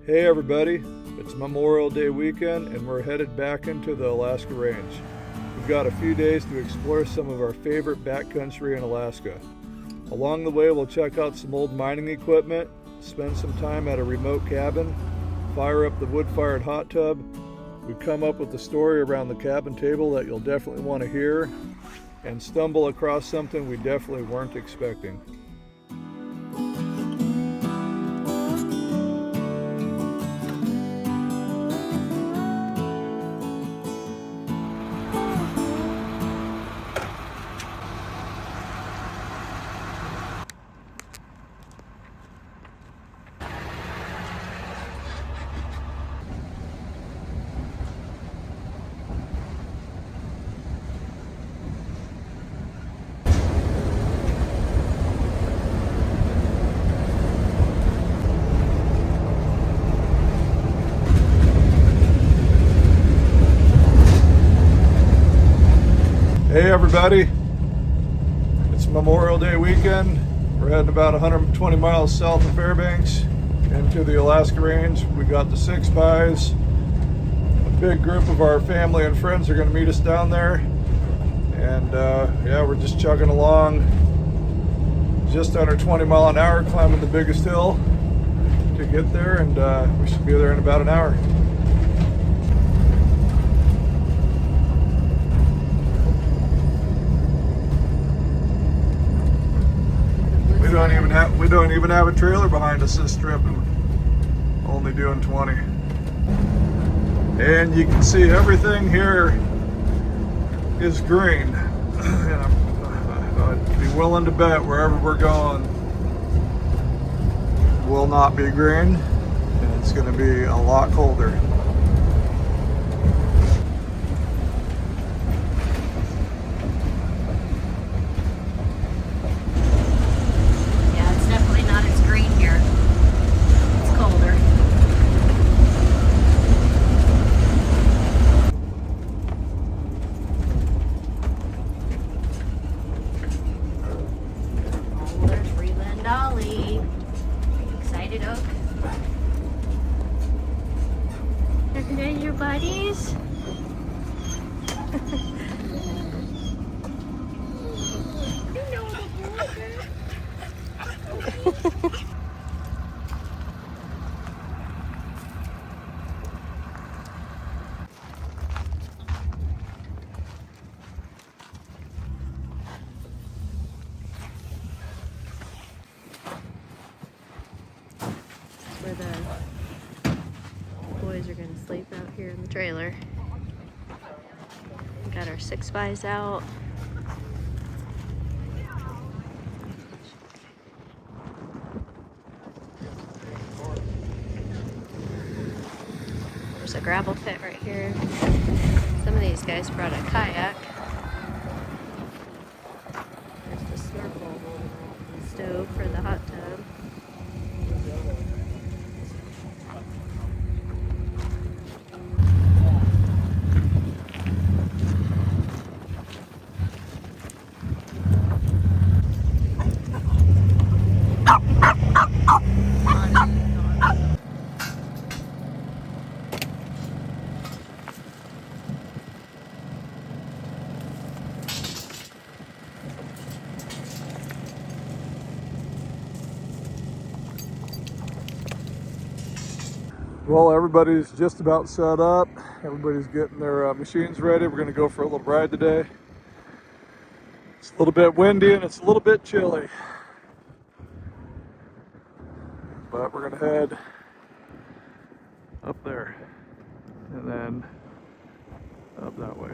Hey everybody, it's Memorial Day weekend and we're headed back into the Alaska Range. We've got a few days to explore some of our favorite backcountry in Alaska. Along the way we'll check out some old mining equipment, spend some time at a remote cabin, fire up the wood-fired hot tub. We come up with a story around the cabin table that you'll definitely want to hear, and stumble across something we definitely weren't expecting. Hey everybody, it's Memorial Day weekend. We're heading about 120 miles south of Fairbanks into the Alaska Range. We got the 6x's. A big group of our family and friends are going to meet us down there. And yeah, we're just chugging along, just under 20 mile an hour, climbing the biggest hill to get there, and we should be there in about an hour. We don't even have a trailer behind us this trip, and only doing 20. And you can see everything here is green. And I'd be willing to bet wherever we're going will not be green, and it's going to be a lot colder. And your buddies. Where the boys are going to sleep out here in the trailer. We got our 6x's out. There's a gravel pit right here. Some of these guys brought a kayak. There's the snorkel stove for the hot tub. Well, everybody's just about set up. Everybody's getting their machines ready. We're going to go for a little ride today. It's a little bit windy and it's a little bit chilly, but we're going to head up there and then up that way.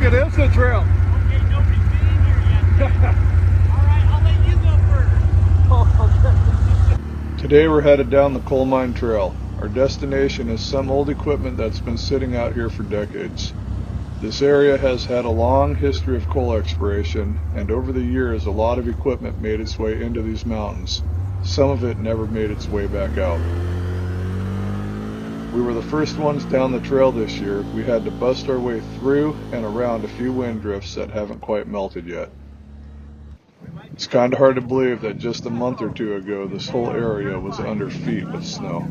think it is the trail. Okay, nobody's been in here yet. Alright, I'll let you go first. Today we're headed down the coal mine trail. Our destination is some old equipment that's been sitting out here for decades. This area has had a long history of coal exploration, and over the years a lot of equipment made its way into these mountains. Some of it never made its way back out. We were the first ones down the trail this year. We had to bust our way through and around a few wind drifts that haven't quite melted yet. It's kind of hard to believe that just a month or two ago this whole area was under feet of snow.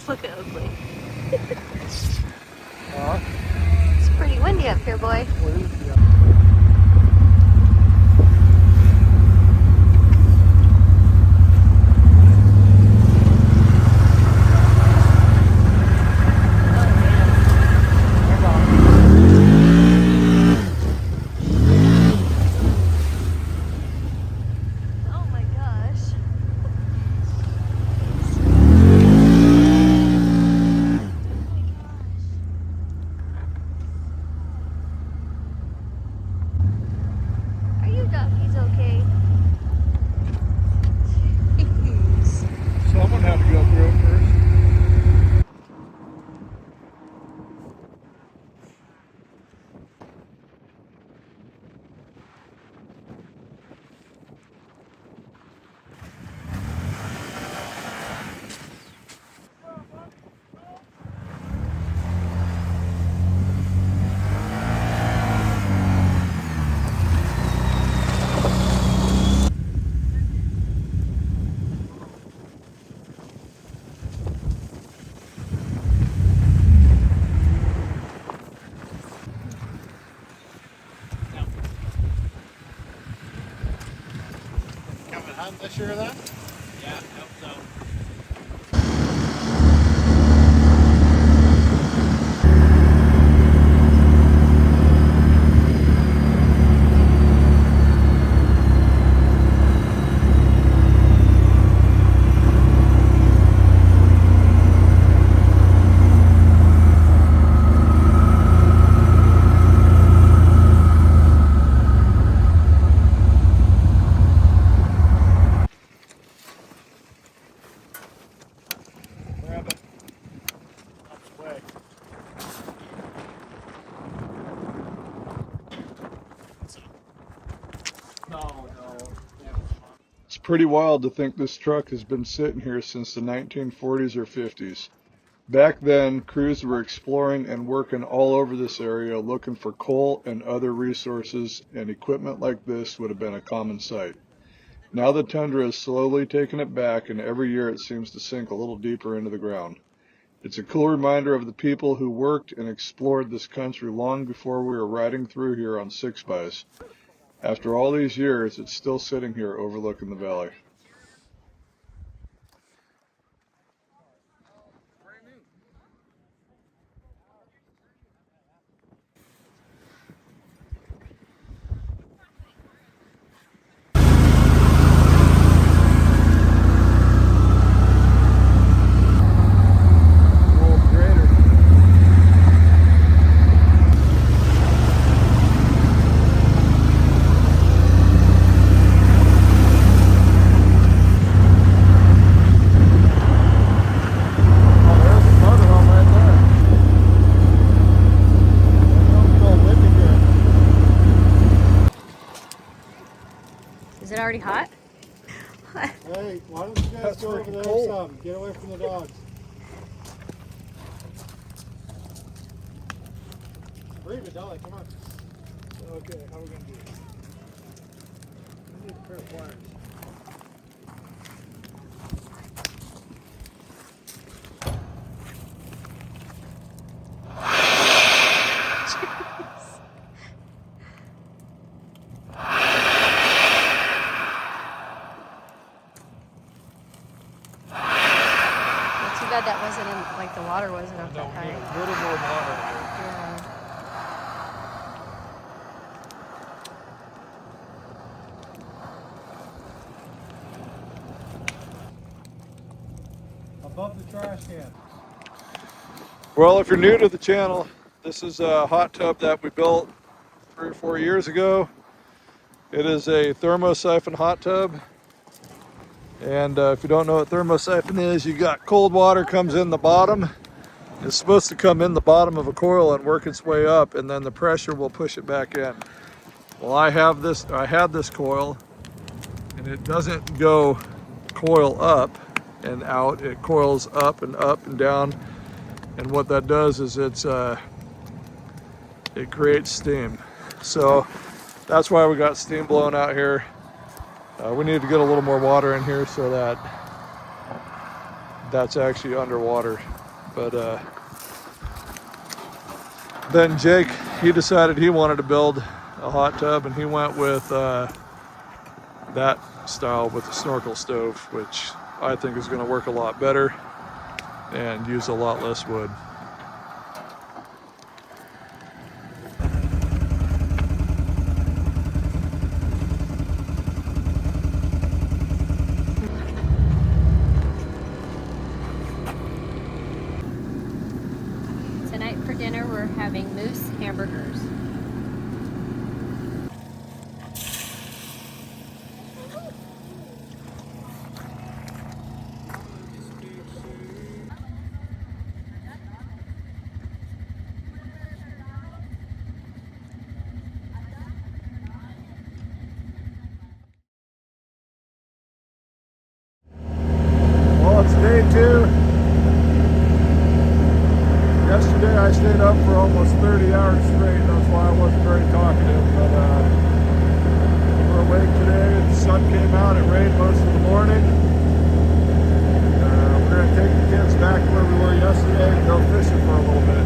Look at Oakley. It's pretty windy up here, boy. Oh my gosh. He's okay. Jeez. Someone had to go through it first. Coming home this year then? Yeah, I hope so. Grab it. Way. No. It's pretty wild to think this truck has been sitting here since the 1940s or 50s. Back then, crews were exploring and working all over this area looking for coal and other resources, and equipment like this would have been a common sight. Now the tundra is slowly taking it back, and every year it seems to sink a little deeper into the ground. It's a cool reminder of the people who worked and explored this country long before we were riding through here on 6x. After all these years, it's still sitting here overlooking the valley. Is it already hot? Hey, why don't you guys go over there some? Get away from the dogs. Breathe it, Dolly, come on. Okay, how are we going to do this? We need a pair of pliers. water wasn't up that We high. need a little more water. Yeah. Above the trash can. Well, if you're new to the channel, this is a hot tub that we built 3 or 4 years ago. It is a thermosiphon hot tub. And if you don't know what thermosiphon is, you got cold water comes in the bottom. It's supposed to come in the bottom of a coil and work its way up, and then the pressure will push it back in. Well, I had this coil, and it doesn't go coil up and out. It coils up and down. And what that does is it creates steam. So that's why we got steam blowing out here. We need to get a little more water in here so that that's actually underwater. But then Jake, he decided he wanted to build a hot tub, and he went with that style with the snorkel stove, which I think is going to work a lot better and use a lot less wood. Tonight for dinner, we're having moose hamburgers. Well, it's day 2. Yesterday I stayed up for almost 30 hours straight. That's why I wasn't very talkative. But we're awake today. The sun came out. It rained most of the morning. We're going to take the kids back where we were yesterday and go fishing for a little bit.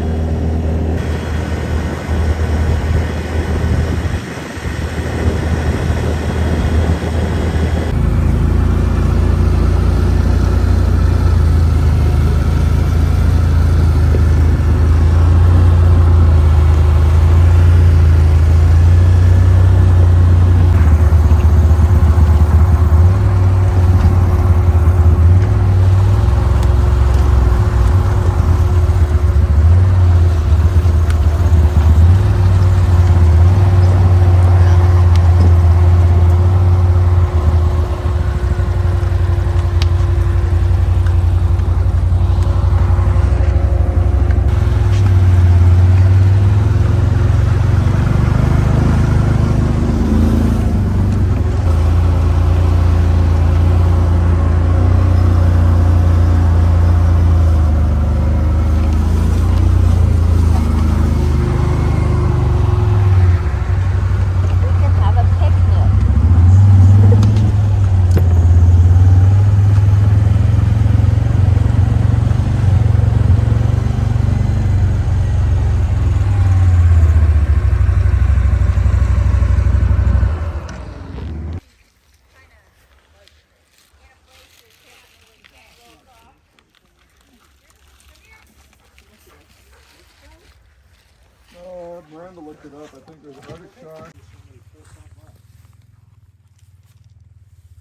Miranda looked it up. I think there's an Artisan.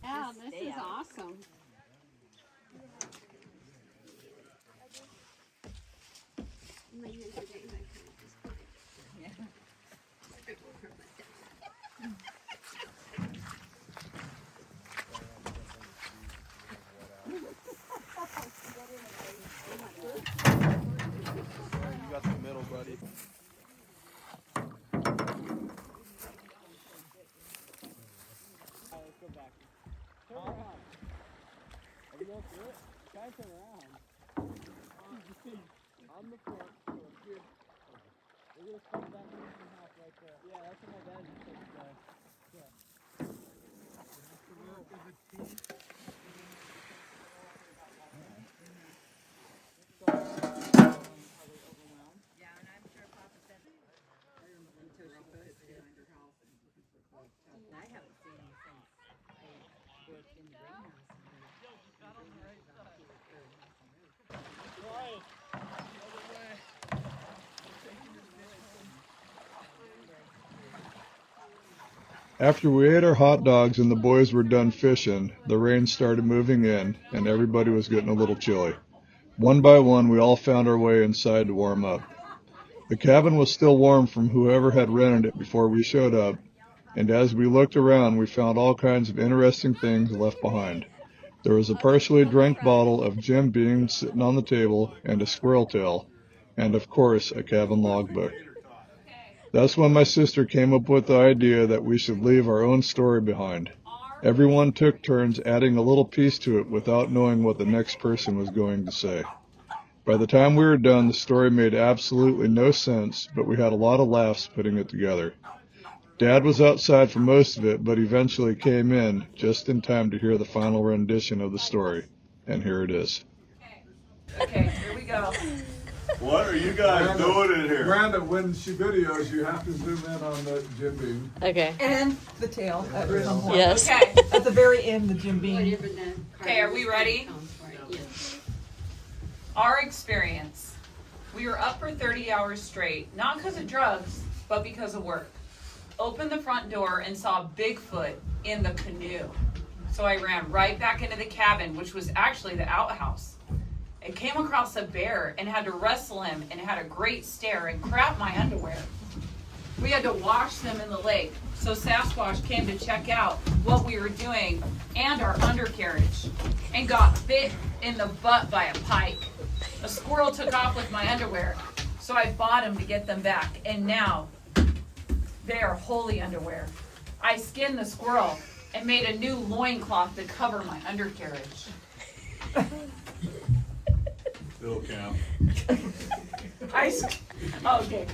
Yeah, this is awesome. You got the middle, buddy. Let's go back. Turn around. Are we going through it? Try and turn around. On the front. So here. We're going to start that one in half right there. Yeah, that's what my dad just said today. Yeah. You have to work as a team. I haven't seen him since I worked in the greenhouse. Right. After we ate our hot dogs and the boys were done fishing, the rain started moving in and everybody was getting a little chilly. One by one, we all found our way inside to warm up. The cabin was still warm from whoever had rented it before we showed up, and as we looked around, we found all kinds of interesting things left behind. There was a partially drank bottle of Jim Beam sitting on the table and a squirrel tail, and of course a cabin logbook. That's when my sister came up with the idea that we should leave our own story behind. Everyone took turns adding a little piece to it without knowing what the next person was going to say. By the time we were done, the story made absolutely no sense, but we had a lot of laughs putting it together. Dad was outside for most of it, but eventually came in just in time to hear the final rendition of the story. And here it is. Okay, here we go. What are you guys doing in here? Miranda, when she videos, you have to zoom in on the Jim Beam. Okay. And the tail at some point. Yes. Okay, At the very end, the Jim Beam. okay, are we ready? Our experience. We were up for 30 hours straight, not because of drugs, but because of work. Opened the front door and saw Bigfoot in the canoe. So I ran right back into the cabin, which was actually the outhouse. I came across a bear and had to wrestle him and had a great stare and crap my underwear. We had to wash them in the lake. So Sasquatch came to check out what we were doing and our undercarriage and got bit in the butt by a pike. A squirrel took off with my underwear, so I bought him to get them back, and now they are holy underwear. I skinned the squirrel and made a new loincloth to cover my undercarriage. Still count. Okay.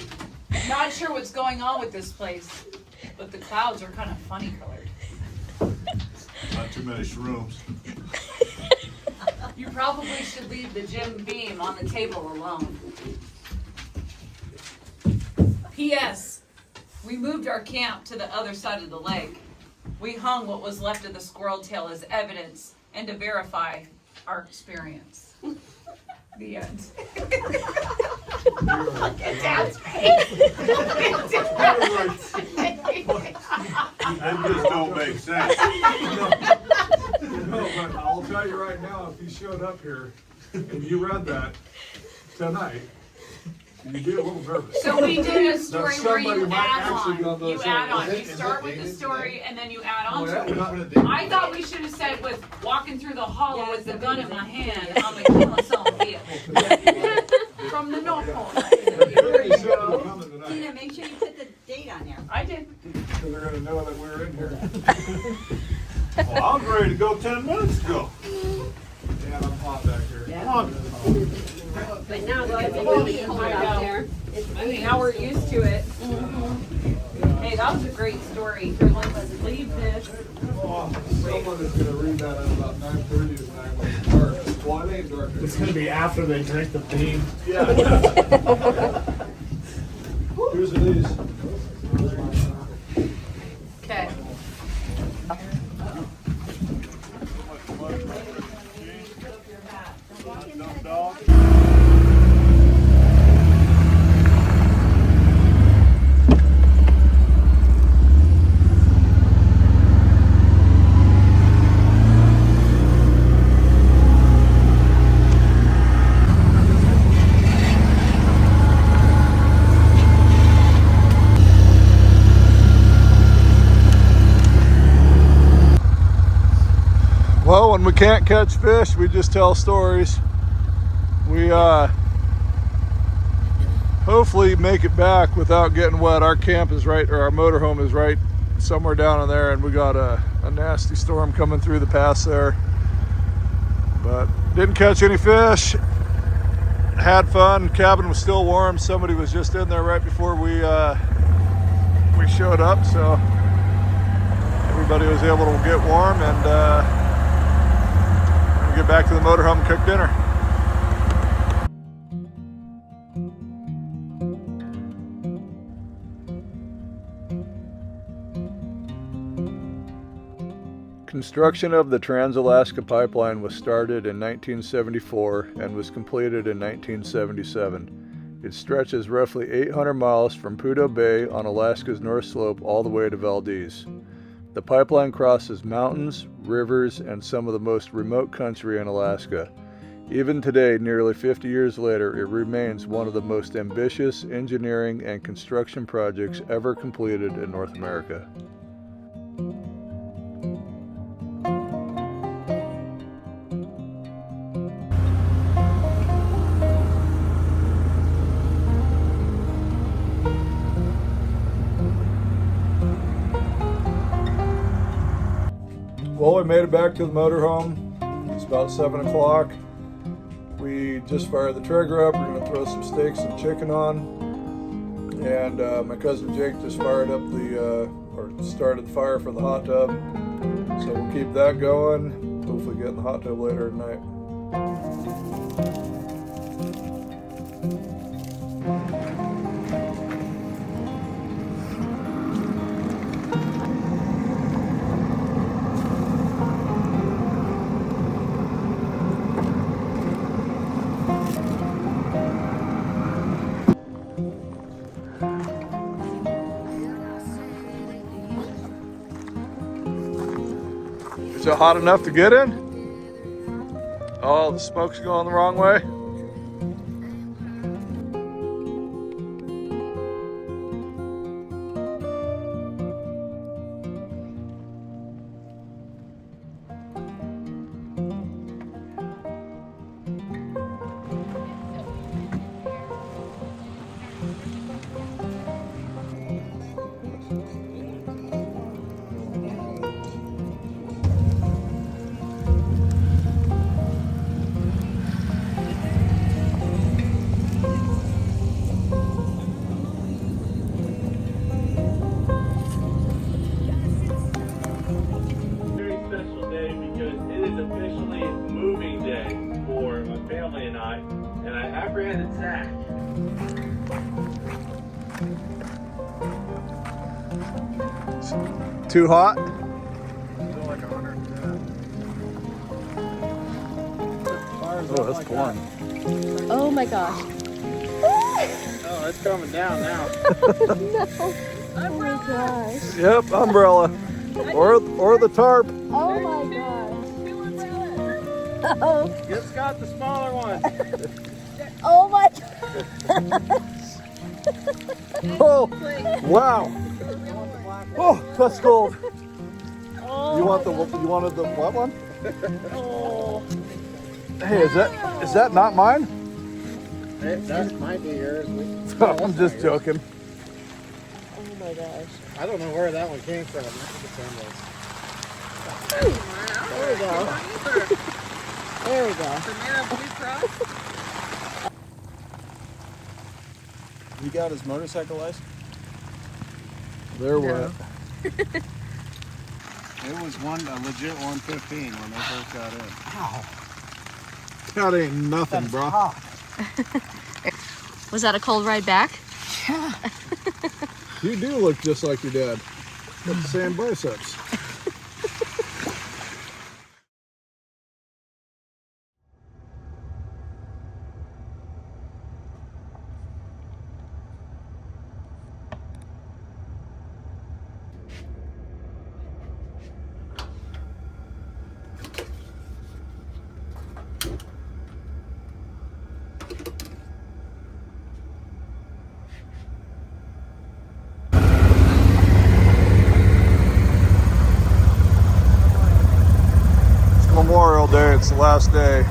Not sure what's going on with this place, but the clouds are kind of funny colored. Not too many shrooms. You probably should leave the Jim Beam on the table alone. P.S. We moved our camp to the other side of the lake. We hung what was left of the squirrel tail as evidence and to verify our experience. The end. Look at Dad's face. That just don't make sense. No, but I'll tell you right now, if you showed up here and you read that tonight, you'd be a little nervous. So we did a story Now, where you somebody might add actually on. go You those add on. ways. You start with the story and then you add on Well, to it. that- I thought we should have said with walking through the hollow with the gun in my hand, I'm gonna kill myself here. From the North Pole. You said we were coming tonight, Tina, make sure you put the date on there. I did. because they're gonna know that we were in here. Well, I was ready to go 10 minutes ago. And I'm hot back here. But now it's gonna be really hot out there. I mean, now we're used to it. Hey, that was a great story. Here, let's leave this. Oh, someone is gonna read that at about 9:30 tonight when it's dark. Well, it ain't dark. It's gonna be after they drink the beam. Yeah. Here's these. Okay. Well, when we can't catch fish, we just tell stories. We hopefully make it back without getting wet. Our camp is right, or our motorhome is right somewhere down in there, and we got a nasty storm coming through the pass there. But didn't catch any fish. Had fun. Cabin was still warm. Somebody was just in there right before we showed up, so everybody was able to get warm and get back to the motorhome and cook dinner. Construction of the Trans-Alaska Pipeline was started in 1974 and was completed in 1977. It stretches roughly 800 miles from Prudhoe Bay on Alaska's north slope all the way to Valdez. The pipeline crosses mountains, rivers, and some of the most remote country in Alaska. Even today, nearly 50 years later, it remains one of the most ambitious engineering and construction projects ever completed in North America. Well, we made it back to the motorhome. It's about 7 o'clock. We just fired the trigger up. We're gonna throw some steaks and chicken on. And my cousin Jake just fired up or started the fire for the hot tub. So we'll keep that going. Hopefully get in the hot tub later tonight. Is it hot enough to get in? Oh, the smoke's going the wrong way. Very special day because it is officially moving day for my family and I apprehended Zach. Too hot? Oh, that's fun. Oh my gosh. Oh, it's coming down now. No. Oh my gosh. Yep, umbrella. Or the tarp. Oh my gosh. Oh, Get Scott the smaller one. oh my Oh, wow. Oh, that's cold. You wanted the what one? Oh. Hey, is that not mine? That might be yours. I'm just joking. Oh my gosh. I don't know where that one came from. There we go. There we go. You got his motorcycle license? There went. It was a legit 115 when they first got in. That ain't nothing, bro. Was that a cold ride back? You do look just like your dad. Got the same biceps. Memorial Day, it's the last day,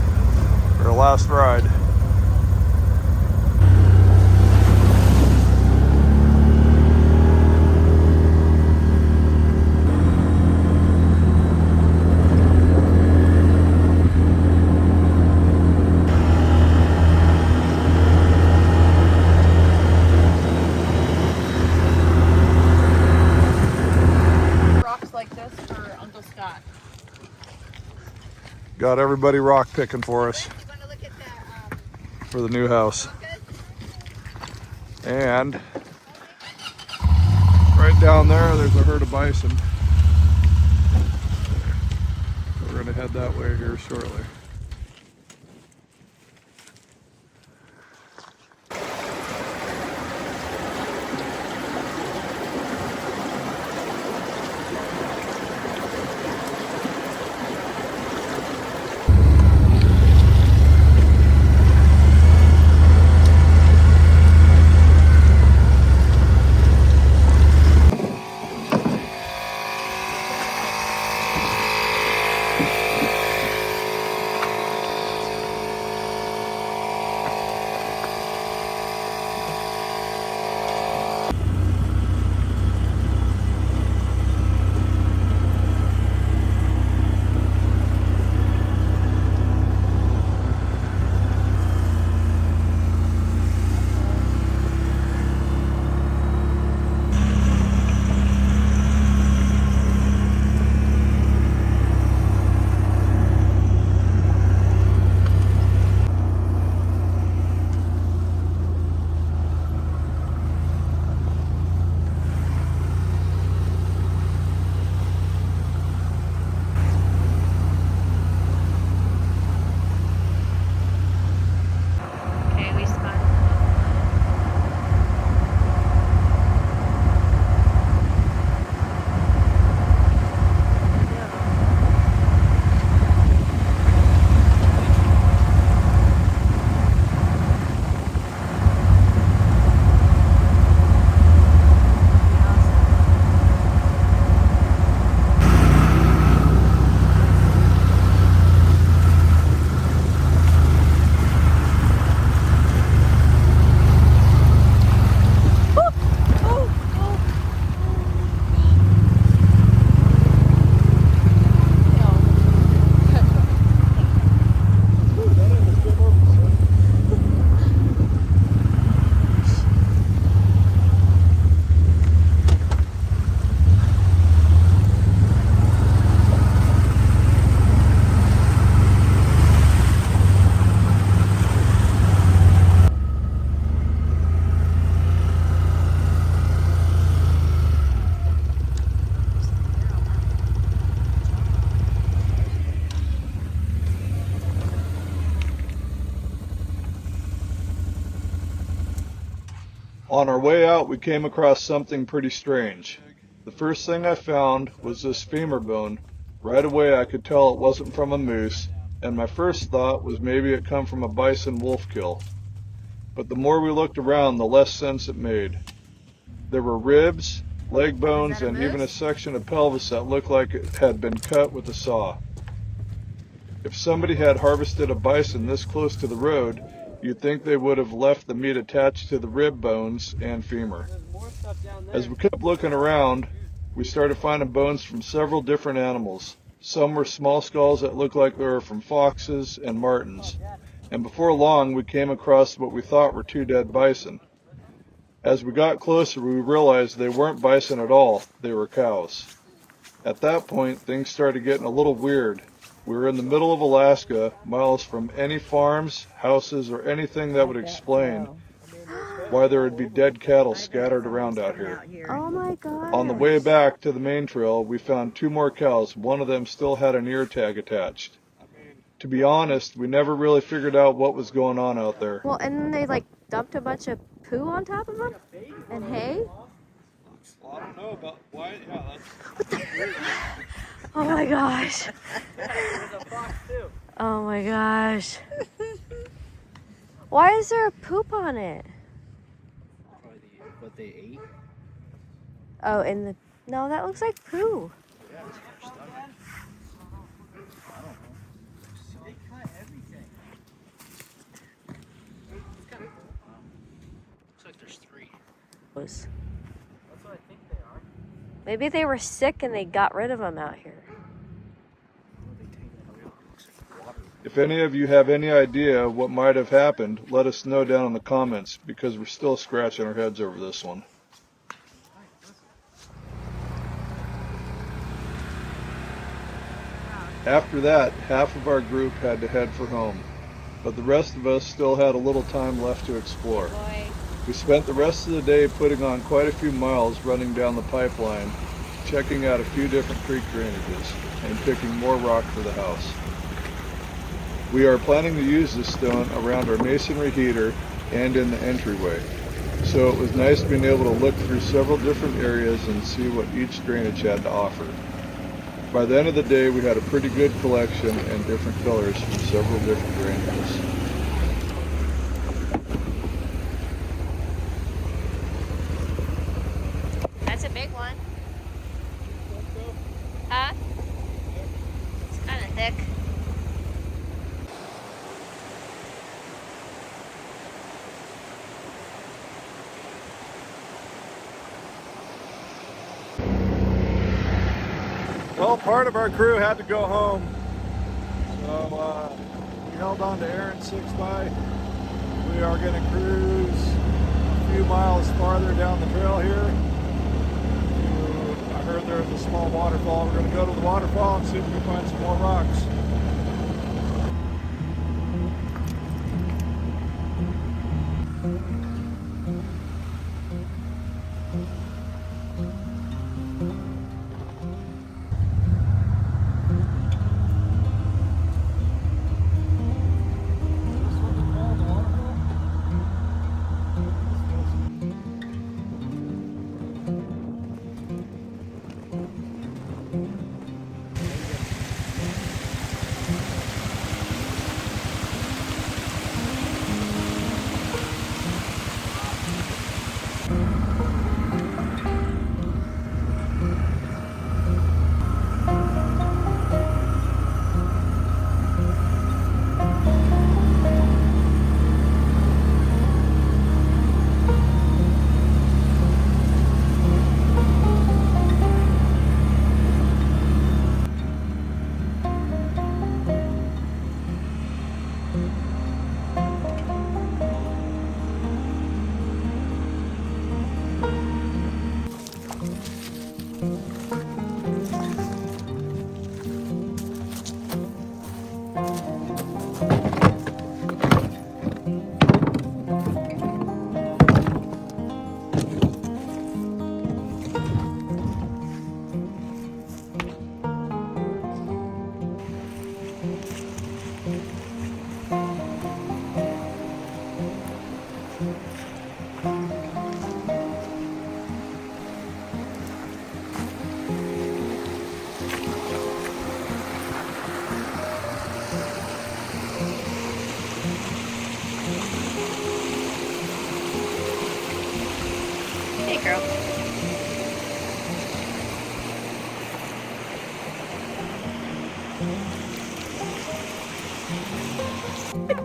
or last ride. Rocks like this for Uncle Scott. Got everybody rock picking for us for the new house. And right down there, there's a herd of bison. We're gonna head that way here shortly. On our way out, we came across something pretty strange. The first thing I found was this femur bone. Right away I could tell it wasn't from a moose, and my first thought was maybe it come from a bison wolf kill. But the more we looked around, the less sense it made. There were ribs, leg bones, and even a section of pelvis that looked like it had been cut with a saw. If somebody had harvested a bison this close to the road, you'd think they would have left the meat attached to the rib bones and femur. There's more stuff down there. As we kept looking around, we started finding bones from several different animals. Some were small skulls that looked like they were from foxes and martens. And before long, we came across what we thought were 2 dead bison. As we got closer, we realized they weren't bison at all, they were cows. At that point, things started getting a little weird. We were in the middle of Alaska, miles from any farms, houses, or anything that would explain why there would be dead cattle scattered around out here. Oh my god. On the way back to the main trail, we found 2 more cows. One of them still had an ear tag attached. To be honest, we never really figured out what was going on out there. Well, and then they like dumped a bunch of poo on top of them? And hay? Well, I don't know about why. Yeah, that's Oh my gosh. There's a fox too. Oh my gosh. Why is there a poop on it? Probably what they ate. Oh, in the... No, that looks like poo. They cut everything. Looks like there's 3. That's what I think they are. Maybe they were sick and they got rid of them out here. If any of you have any idea what might have happened, let us know down in the comments, because we're still scratching our heads over this one. After that, half of our group had to head for home, but the rest of us still had a little time left to explore. We spent the rest of the day putting on quite a few miles running down the pipeline, checking out a few different creek drainages, and picking more rock for the house. We are planning to use this stone around our masonry heater and in the entryway, so it was nice being able to look through several different areas and see what each drainage had to offer. By the end of the day, we had a pretty good collection and different colors from several different drainages. That's a big one. Huh? It's kind of thick. Well, part of our crew had to go home, so we held on to Aaron's 6x. We are going to cruise a few miles farther down the trail here. I heard there's a small waterfall. We're going to go to the waterfall and see if we can find some more rocks.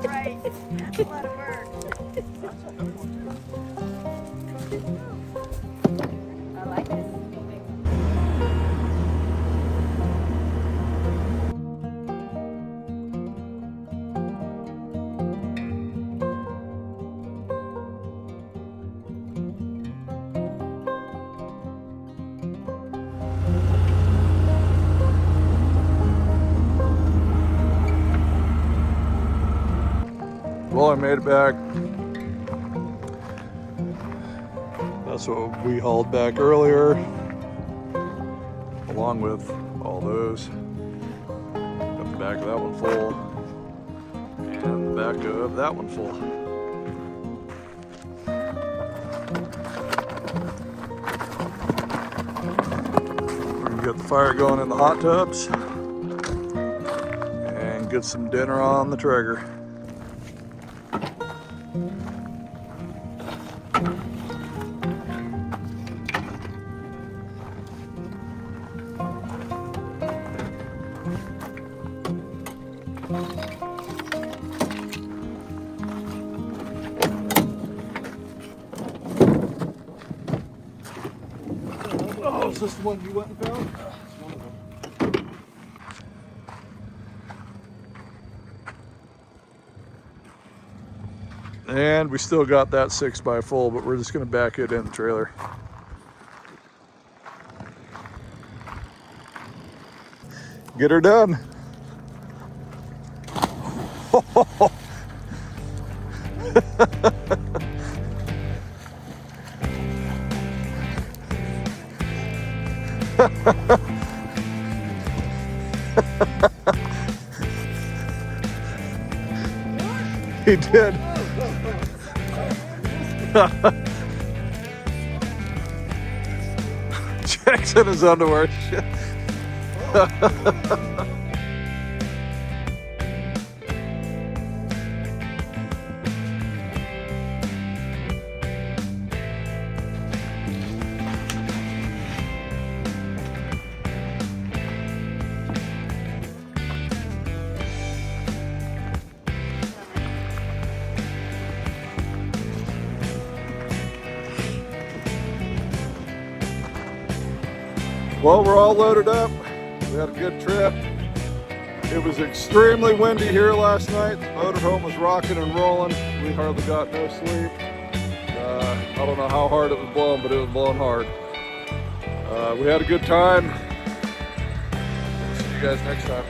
Right. That's a lot of work. I like this. Well, I made it back. That's what we hauled back earlier, along with all those. Got the back of that one full, and the back of that one full. We're gonna get the fire going in the hot tubs and get some dinner on the Traeger. Oh, is this the one you went and found? And we still got that 6x full, but we're just gonna back it in the trailer. Get her done. He did. Jack's in his underwear. Well, we're all loaded up. We had a good trip. It was extremely windy here last night. The motorhome was rocking and rolling. We hardly got no sleep. I don't know how hard it was blowing, but it was blowing hard. We had a good time. See you guys next time.